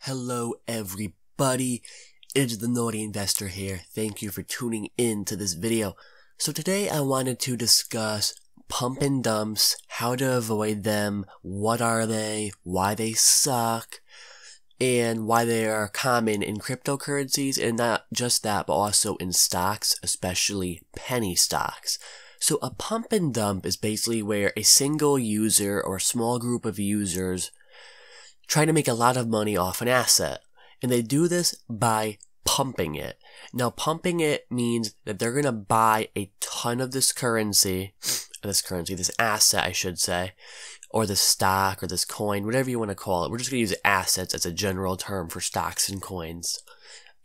Hello everybody, it's the Naughty Investor here. Thank you for tuning in to this video. So today I wanted to discuss pump and dumps, how to avoid them, what are they, why they suck, and why they are common in cryptocurrencies, and not just that, but also in stocks, especially penny stocks. So a pump and dump is basically where a single user or a small group of users try to make a lot of money off an asset. And they do this by pumping it. Now, pumping it means that they're going to buy a ton of this asset, I should say, or this stock or this coin, whatever you want to call it. We're just going to use assets as a general term for stocks and coins.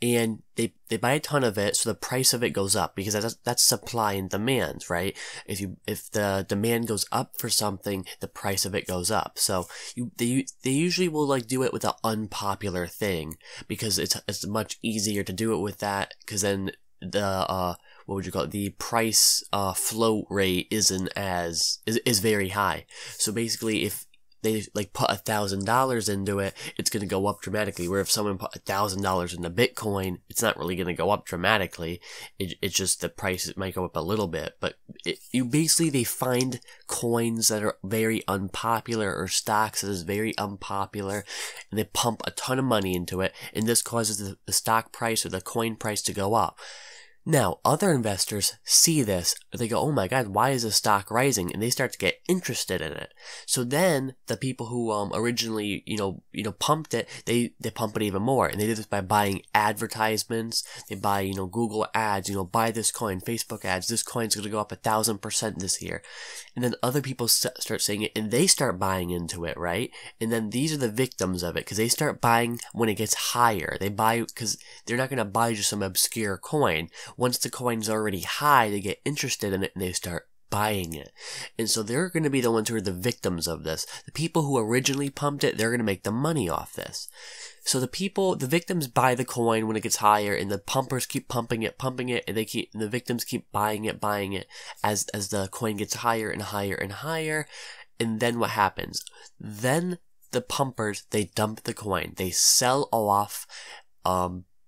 And they buy a ton of it, so the price of it goes up, because that's supply and demand, right? If the demand goes up for something, the price of it goes up. So they usually will do it with an unpopular thing, because it's much easier to do it with that, because then the the price float rate is very high. So basically, if they put $1,000 into it, it's going to go up dramatically. Where if someone put $1,000 into Bitcoin, it's not really going to go up dramatically. It's just the price might go up a little bit. But they find coins that are very unpopular or stocks that is very unpopular, and they pump a ton of money into it, and this causes the stock price or the coin price to go up. Now, other investors see this, they go, oh my god, why is the stock rising? And they start to get interested in it. So then, the people who originally, pumped it, they pump it even more. And they do this by buying advertisements. They buy, Google ads, buy this coin, Facebook ads, this coin's gonna go up 1,000% this year. And then other people start saying it, and they start buying into it, right? And then these are the victims of it, because they start buying when it gets higher. They buy, because they're not gonna buy just some obscure coin. Once the coin's already high, they get interested in it and they start buying it. And so they're going to be the ones who are the victims of this. The people who originally pumped it, they're going to make the money off this. So the victims buy the coin when it gets higher, and the pumpers keep pumping it, and the victims keep buying it as the coin gets higher and higher and higher. And then what happens? Then the pumpers, they dump the coin. They sell off,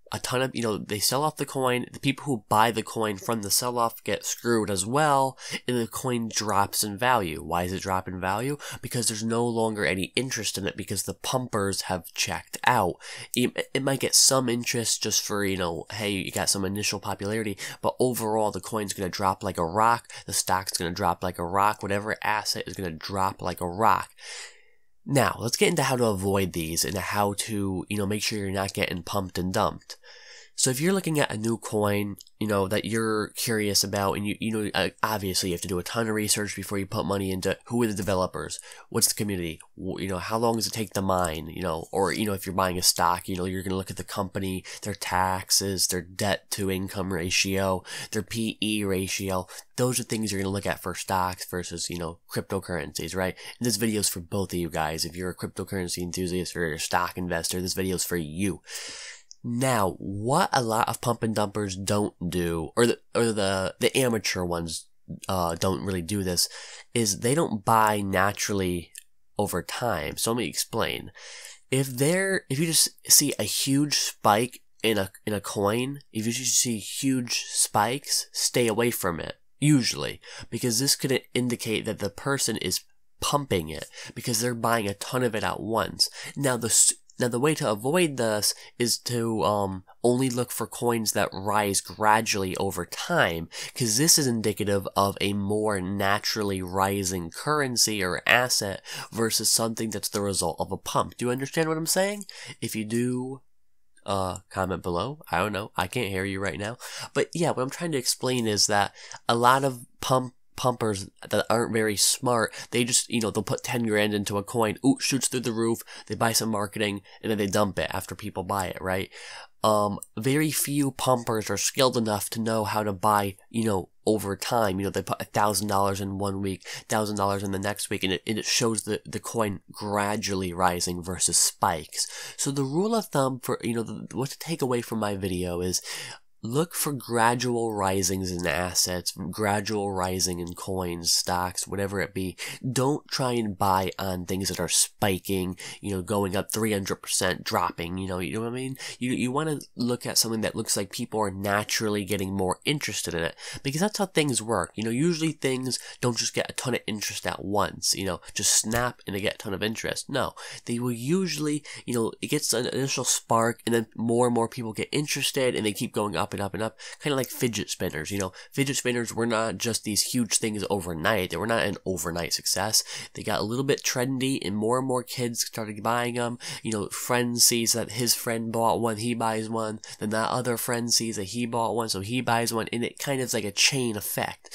a ton of, they sell off the coin. The people who buy the coin from the sell-off get screwed as well, and the coin drops in value. Why does it drop in value? Because there's no longer any interest in it, because the pumpers have checked out. It might get some interest just for, hey, you got some initial popularity, but overall the coin's going to drop like a rock, the stock's going to drop like a rock, whatever asset is going to drop like a rock. Now, let's get into how to avoid these and how to, make sure you're not getting pumped and dumped. So if you're looking at a new coin, that you're curious about, and obviously you have to do a ton of research before you put money into who are the developers, what's the community, how long does it take to mine, or, if you're buying a stock, you're going to look at the company, their taxes, their debt to income ratio, their PE ratio. Those are things you're going to look at for stocks versus, cryptocurrencies, right? And this video is for both of you guys. If you're a cryptocurrency enthusiast or a stock investor, this video is for you. Now, what a lot of pump and dumpers don't do, or the amateur ones don't really do this, is they don't buy naturally over time. So let me explain. If you just see a huge spike in a coin, if you just see huge spikes, stay away from it, usually, because this could indicate that the person is pumping it, because they're buying a ton of it at once. Now the way to avoid this is to only look for coins that rise gradually over time, because this is indicative of a more naturally rising currency or asset versus something that's the result of a pump. Do you understand what I'm saying? If you do, comment below. I don't know. I can't hear you right now. But yeah, what I'm trying to explain is that a lot of pumpers that aren't very smart, they just, they'll put 10 grand into a coin, shoots through the roof, they buy some marketing, and then they dump it after people buy it, right? Very few pumpers are skilled enough to know how to buy, over time. They put $1,000 in 1 week, $1,000 in the next week, and it shows the coin gradually rising versus spikes. So the rule of thumb for, what to take away from my video is, look for gradual risings in assets, gradual rising in coins, stocks, whatever it be. Don't try and buy on things that are spiking, going up 300%, dropping, you know what I mean? You want to look at something that looks like people are naturally getting more interested in it, because that's how things work. Usually things don't just get a ton of interest at once, just snap and they get a ton of interest. No, they will usually, it gets an initial spark and then more and more people get interested and they keep going up and up and up, kind of like fidget spinners. Fidget spinners were not just these huge things overnight. They were not an overnight success. They got a little bit trendy and more kids started buying them. Friend sees that his friend bought one, he buys one, then that other friend sees that he bought one, so he buys one, and it kind of is like a chain effect.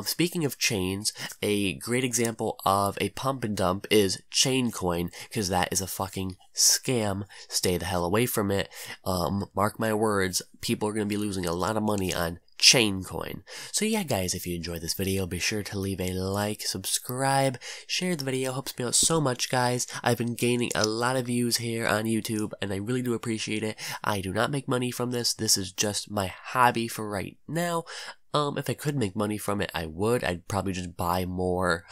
Speaking of chains, a great example of a pump and dump is Chaincoin, because that is a fucking scam. Stay the hell away from it. Mark my words, people are going to be losing a lot of money on Chaincoin. So yeah, guys, if you enjoyed this video, be sure to leave a like, subscribe, share the video. Helps me out so much, guys. I've been gaining a lot of views here on YouTube, and I really do appreciate it. I do not make money from this. This is just my hobby for right now. If I could make money from it, I would. I'd probably just buy more,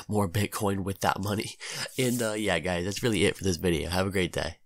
more Bitcoin with that money. And yeah, guys, that's really it for this video. Have a great day.